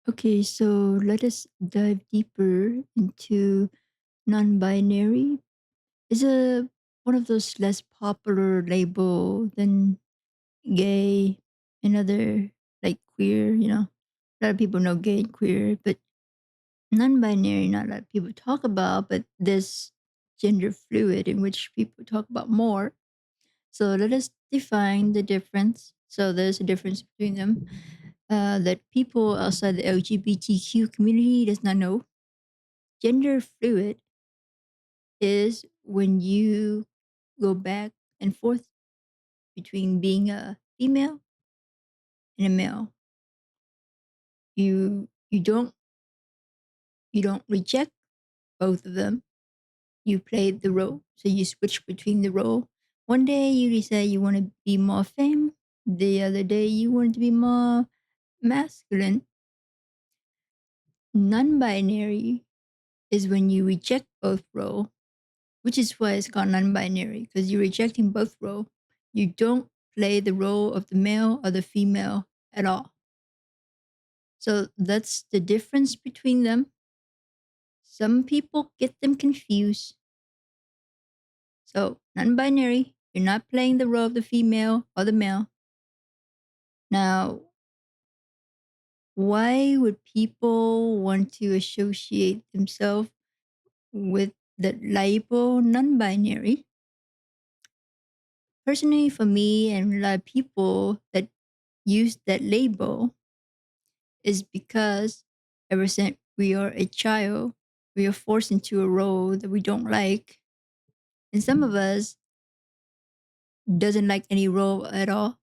Okay, so let us dive deeper into non-binary. Is a one of those less popular label than gay and other like queer, A lot of people know gay and queer, but non-binary not a lot of people talk about, but this gender fluid in which people talk about more. So let us define the difference. So there's a difference between them that people outside the LGBTQ community does not know. Gender fluid is when you go back and forth between being a female and a male. You don't reject both of them. You play the role. So you switch between the role. One day you decide you want to be more femme. The other day you want to be more masculine. Non-binary is when you reject both role, which is why it's called non-binary, because you're rejecting both role. You don't play the role of the male or the female at all. So that's the difference between them. Some people get them confused. So non-binary, you're not playing the role of the female or the male. Now, why would people want to associate themselves with the label non-binary? Personally, for me and a lot of people that use that label is because ever since we are a child, we are forced into a role that we don't like. And some of us doesn't like any role at all.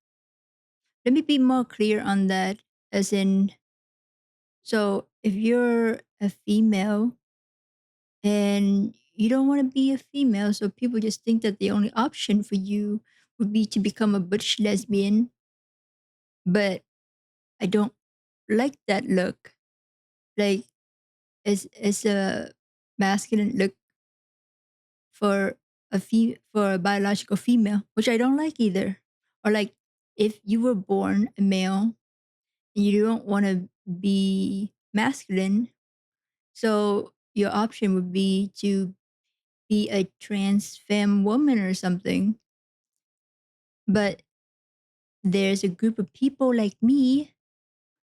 Let me be more clear on that, as in, so if you're a female and you don't want to be a female, so people just think that the only option for you would be to become a butch lesbian, but I don't like that look. Like, as a masculine look for for a biological female, which I don't like either. Or like if you were born a male and you don't want to be masculine, so your option would be to be a trans femme woman or something. But there's a group of people like me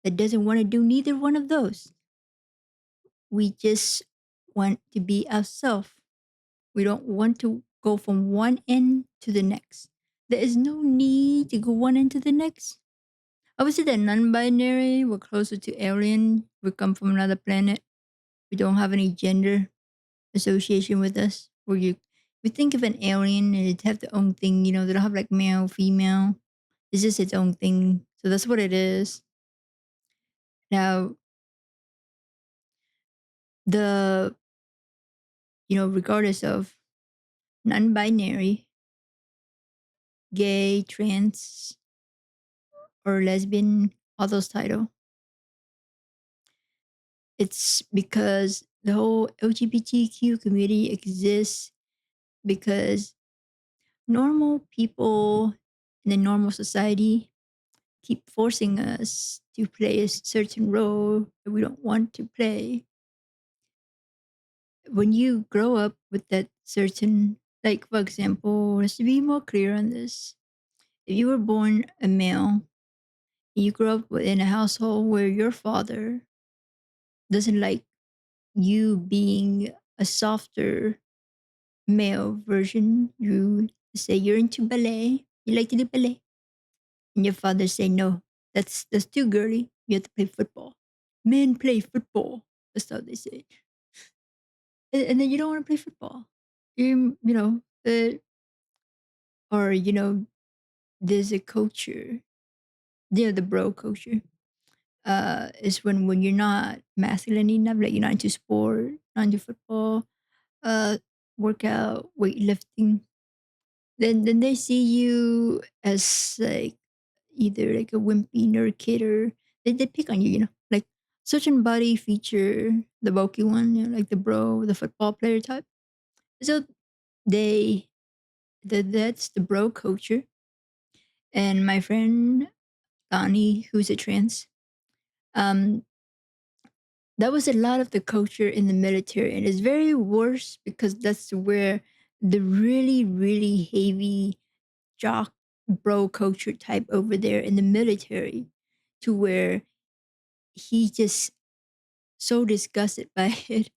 that doesn't want to do neither one of those. We just want to be ourselves. We don't want to go from one end to the next. There is no need to go one end to the next. I would say that non-binary, we're closer to alien. We come from another planet. We don't have any gender association with us. Where we think of an alien and it have their own thing, they don't have like male, female. It's just its own thing. So that's what it is. Now, the regardless of non-binary, gay, trans, or lesbian, all those titles, it's because the whole LGBTQ community exists because normal people in a normal society keep forcing us to play a certain role that we don't want to play. When you grow up with that certain, like, for example, let's be more clear on this. If you were born a male, you grow up in a household where your father doesn't like you being a softer male version. You say you're into ballet, you like to do ballet, and your father say no, that's too girly. You have to play football. Men play football. That's how they say it. And then you don't want to play football. Or there's a culture. The bro culture. Is when you're not masculine enough, like you're not into sport, not into football, uh, workout, weightlifting. Then they see you as like either like a wimpy nerd kid, or they pick on you, like certain body feature, the bulky one, like the bro, the football player type. So they that's the bro culture. And my friend Donnie, who's a trans, um, that was a lot of the culture in the military, and it's very worse because that's where the really, really heavy jock bro culture type over there in the military, to where he just so disgusted by it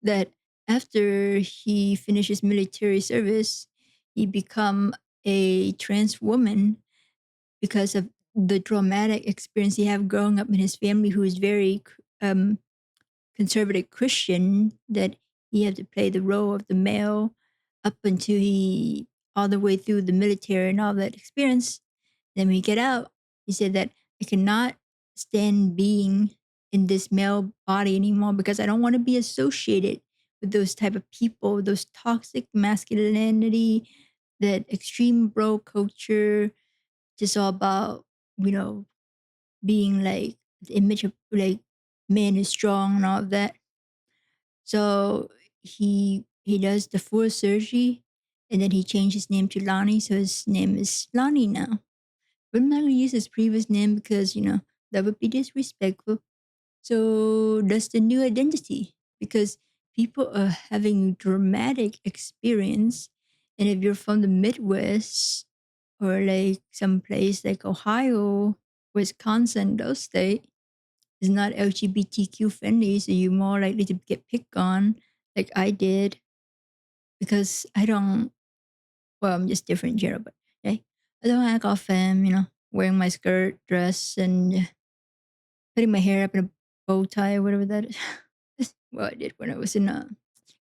that after he finishes military service, he become a trans woman because of the traumatic experience he have growing up in his family, who is very um, conservative Christian, that he had to play the role of the male up until he all the way through the military and all that experience. Then when he get out, he said that I cannot stand being in this male body anymore because I don't want to be associated with those type of people, those toxic masculinity, that extreme bro culture, just all about, you know, being like the image of like man is strong and all of that. So he does the full surgery, and then he changed his name to Lonnie, so his name is Lonnie now. But I'm not gonna use his previous name because that would be disrespectful. So that's the new identity, because people are having dramatic experience, and if you're from the Midwest or like some place like Ohio, Wisconsin, those states is not LGBTQ friendly, so you're more likely to get picked on, like I did, because I don't. Well, I'm just different in general, but okay, I don't act off wearing my skirt, dress, and putting my hair up in a bow tie or whatever that is. Well, I did when I was in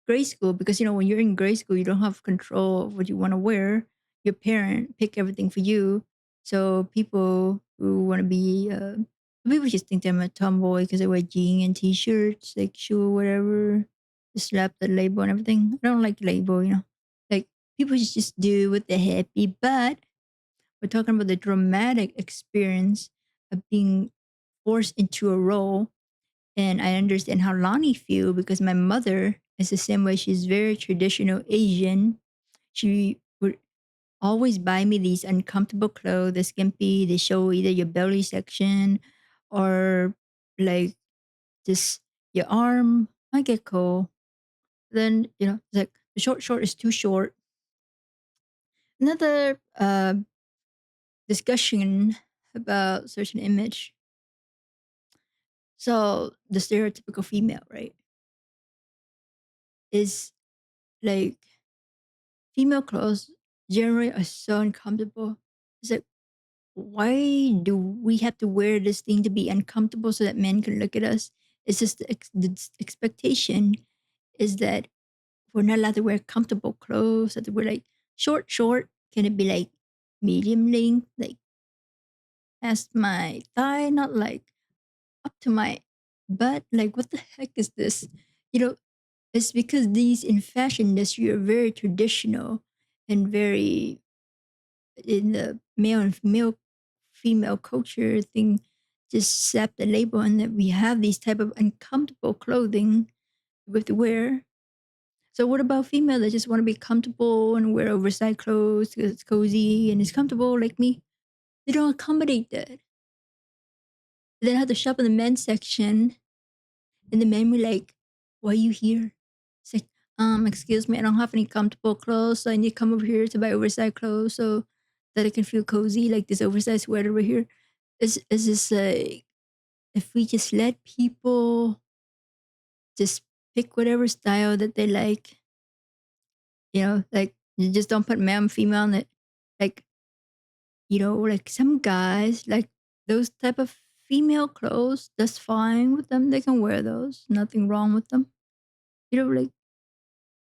grade school, because when you're in grade school, you don't have control of what you want to wear. Your parent pick everything for you. So people who want to be people just think I'm a tomboy because I wear jeans and t-shirts, like shoe whatever, just slap the label and everything. I don't like label. Like people just do what they're happy, but we're talking about the dramatic experience of being forced into a role. And I understand how Lonnie feel because my mother is the same way. She's very traditional Asian. She would always buy me these uncomfortable clothes, the skimpy. They show either your belly section or like just your arm. I get cold. Then it's like the short is too short. Another discussion about certain image. So the stereotypical female, right, is like female clothes generally are so uncomfortable. It's like, why do we have to wear this thing to be uncomfortable so that men can look at us? It's just the expectation is that we're not allowed to wear comfortable clothes, that we're like short. Can it be like medium length, like past my thigh, not like up to my butt? Like, what the heck is this? You know, it's because these in fashion industry are very traditional and very in the male and female culture thing, just slap the label on that we have these type of uncomfortable clothing we have to wear. So what about female that just want to be comfortable and wear oversized clothes because it's cozy and it's comfortable like me? They don't accommodate that. Then I have to shop in the men's section, and the men were like, "Why are you here?" It's like, excuse me, I don't have any comfortable clothes, so I need to come over here to buy oversized clothes so that I can feel cozy, like this oversized sweater over here. It's just like, if we just let people just pick whatever style that they like, like you just don't put male and female on it. Like, like some guys like those type of female clothes, that's fine with them. They can wear those. Nothing wrong with them. Like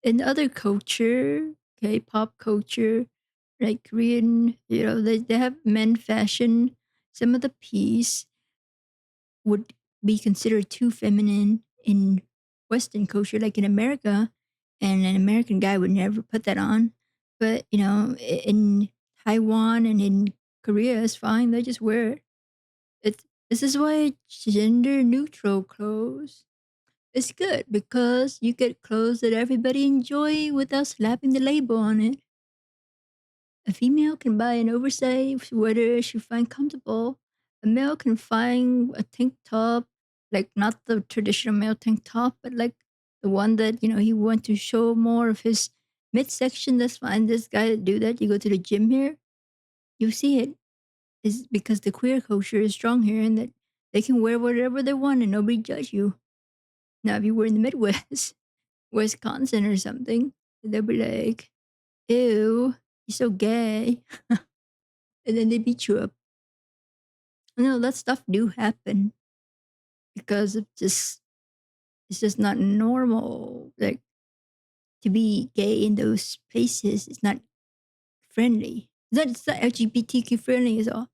in other culture, K-pop culture, like Korean, they have men fashion. Some of the piece would be considered too feminine in Western culture, like in America, and an American guy would never put that on. But in Taiwan and in Korea, it's fine. They just wear it. This is why gender neutral clothes is good, because you get clothes that everybody enjoy without slapping the label on it. A female can buy an oversized sweater she find comfortable. A male can find a tank top like not the traditional male tank top, but like the one that he want to show more of his midsection. That's fine. This guy that do that. You go to the gym here, you see it is because the queer culture is strong here, and that they can wear whatever they want and nobody judge you. Now, if you were in the Midwest, Wisconsin or something, they'll be like, "Ew, you're so gay," and then they beat you up. That stuff do happen because it's just not normal. Like to be gay in those places, it's not friendly. It's not LGBTQ friendly at all.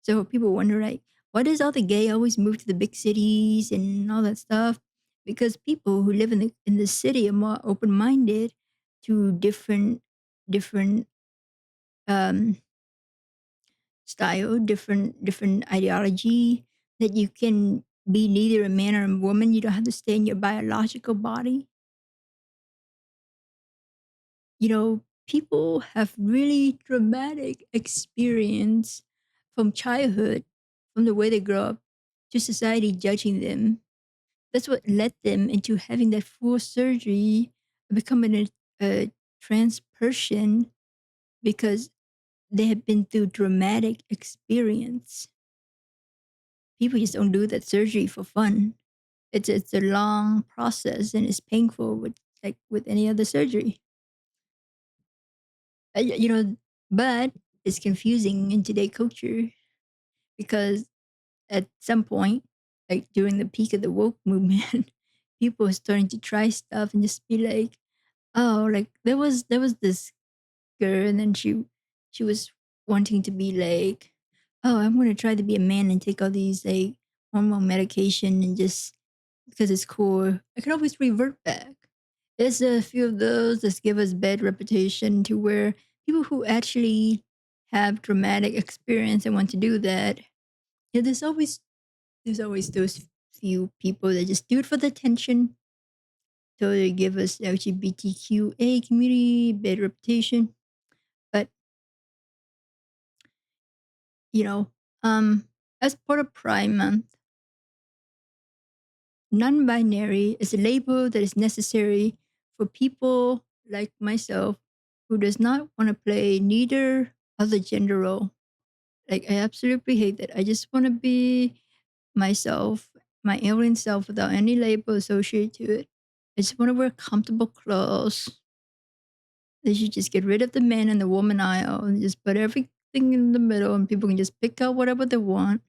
So people wonder, like, why does all the gay always move to the big cities and all that stuff? Because people who live in the city are more open minded to different um, style, different ideology. That you can be neither a man or a woman. You don't have to stay in your biological body. People have really dramatic experience from childhood, from the way they grow up, to society judging them. That's what led them into having that full surgery, becoming a trans person, because they have been through dramatic experience. People just don't do that surgery for fun. It's a long process and it's painful with any other surgery. Uh, y- you know, but it's confusing in today's culture because at some point, like during the peak of the woke movement, people are starting to try stuff and just be like, "Oh, like there was this girl, and then she was wanting to be like, oh, I'm gonna try to be a man and take all these like hormone medication and just because it's cool. I can always revert back." There's a few of those that give us bad reputation to where people who actually have dramatic experience and want to do that, there's always those few people that just do it for the attention. So they give us LGBTQA community bad reputation. But you know, um, as part of Pride Month, non-binary is a label that is necessary for people like myself who does not want to play neither other gender role. Like I absolutely hate that. I just want to be myself, my alien self without any label associated to it. I just want to wear comfortable clothes. They should just get rid of the man and the woman aisle and just put everything in the middle and people can just pick out whatever they want.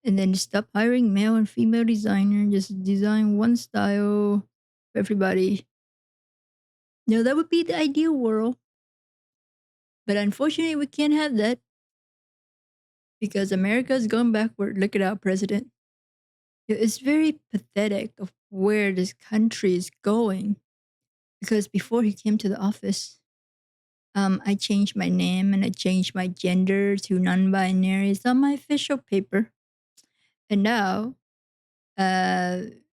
And then stop hiring male and female designer and just design one style for everybody. That would be the ideal world. But unfortunately, we can't have that because America's gone backward. Look at our president. It's very pathetic of where this country is going. Because before he came to the office, I changed my name and I changed my gender to non-binary. It's on my official paper. And now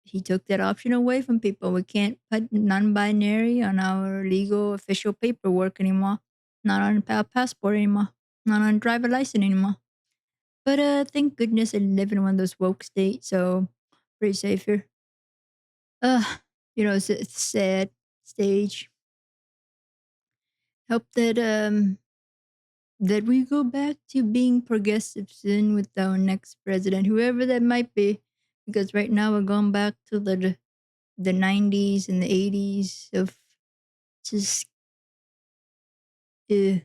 he took that option away from people. We can't put non-binary on our legal official paperwork anymore. Not on passport anymore. Not on driver license anymore. But thank goodness I live in one of those woke states, so pretty safe here. Uh, it's a sad stage. Hope that we go back to being progressive soon with our next president, whoever that might be. Because right now we're going back to the 90s and the 80s of just uh,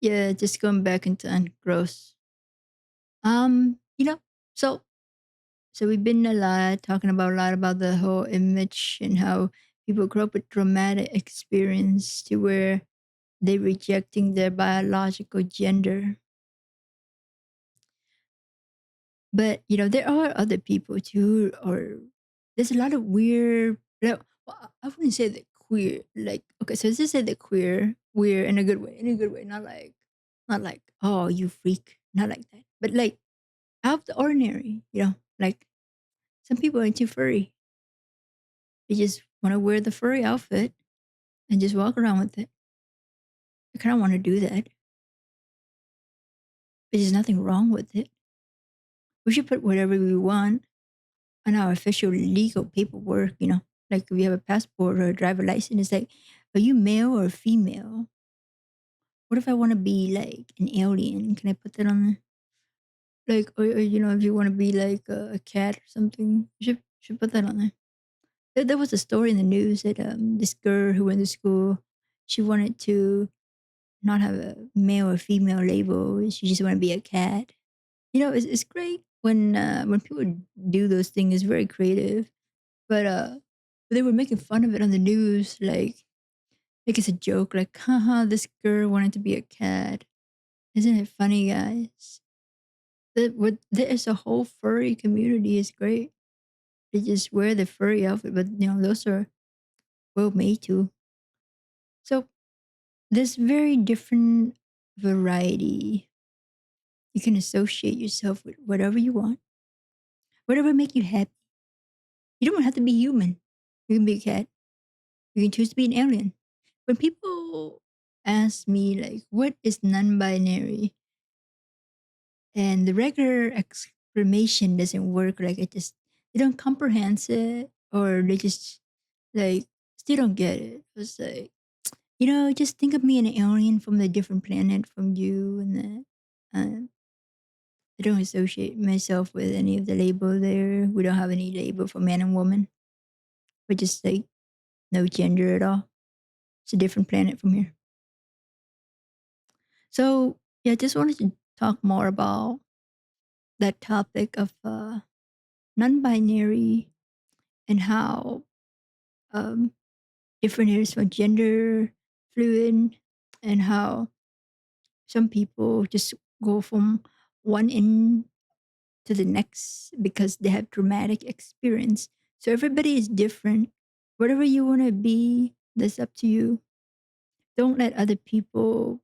yeah, just going back in time. Gross. Um, you know, so we've been talking about a lot about the whole image and how people grow up with traumatic experience to where they're rejecting their biological gender. But there are other people too, or there's a lot of weird. Well, I wouldn't say that queer. Like, okay, so let's just say that queer in a good way, not like oh you freak, not like that, but like out of the ordinary. Like some people are into furry. They just want to wear the furry outfit and just walk around with it. I kind of want to do that, but there's nothing wrong with it. We should put whatever we want. on our official legal paperwork, like if you have a passport or a driver license, it's like, are you male or female? What if I want to be like an alien? Can I put that on there? Like, or if you want to be like a cat or something, you should put that on there. There was a story in the news that this girl who went to school, she wanted to not have a male or female label. She just wanted to be a cat. It's great when people do those things. It's very creative. But they were making fun of it on the news, like it's a joke, like, haha, this girl wanted to be a cat. Isn't it funny, guys? There's a whole furry community. It's great. They just wear the furry outfit, but those are well made too. So there's very different variety. You can associate yourself with whatever you want, whatever make you happy. You don't have to be human. You can be a cat. You can choose to be an alien. When people ask me like, what is non-binary? And the regular exclamation doesn't work. Like it just they don't comprehend it, or they just like still don't get it. It's like, just think of me an alien from a different planet from you, and that I don't associate myself with any of the label there. We don't have any label for man and woman. We're just like no gender at all. It's a different planet from here. So yeah, I just wanted to talk more about that topic of non-binary and how um, different it is for gender fluid, and how some people just go from one end to the next because they have traumatic experience. So everybody is different. Whatever you want to be, that's up to you. Don't let other people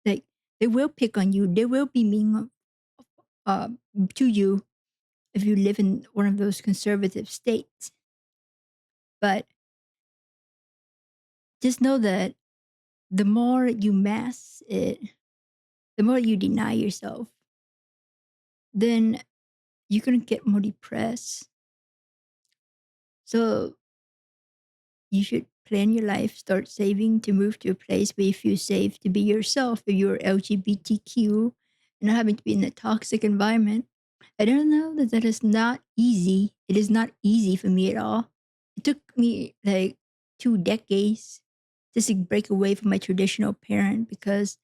like they will pick on you. They will be mean uh, to you if you live in one of those conservative states. But just know that the more you mask it, the more you deny yourself, then you're gonna get more depressed. So you should plan your life, start saving to move to a place where you feel safe to be yourself if you're LGBTQ and not having to be in a toxic environment. I don't know that is not easy. It is not easy for me at all. It took me like 2 decades just to break away from my traditional parent because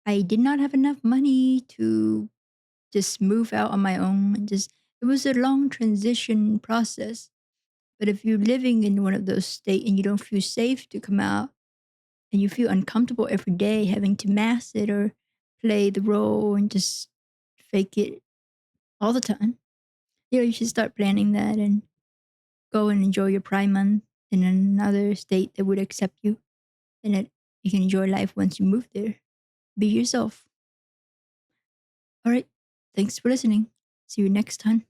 I did not have enough money to just move out on my own and just it was a long transition process. But if you're living in one of those states and you don't feel safe to come out and you feel uncomfortable every day having to mask it or play the role and just fake it all the time, you should start planning that and go and enjoy your Pride Month in another state that would accept you and that you can enjoy life once you move there. Be yourself. All right. Thanks for listening. See you next time.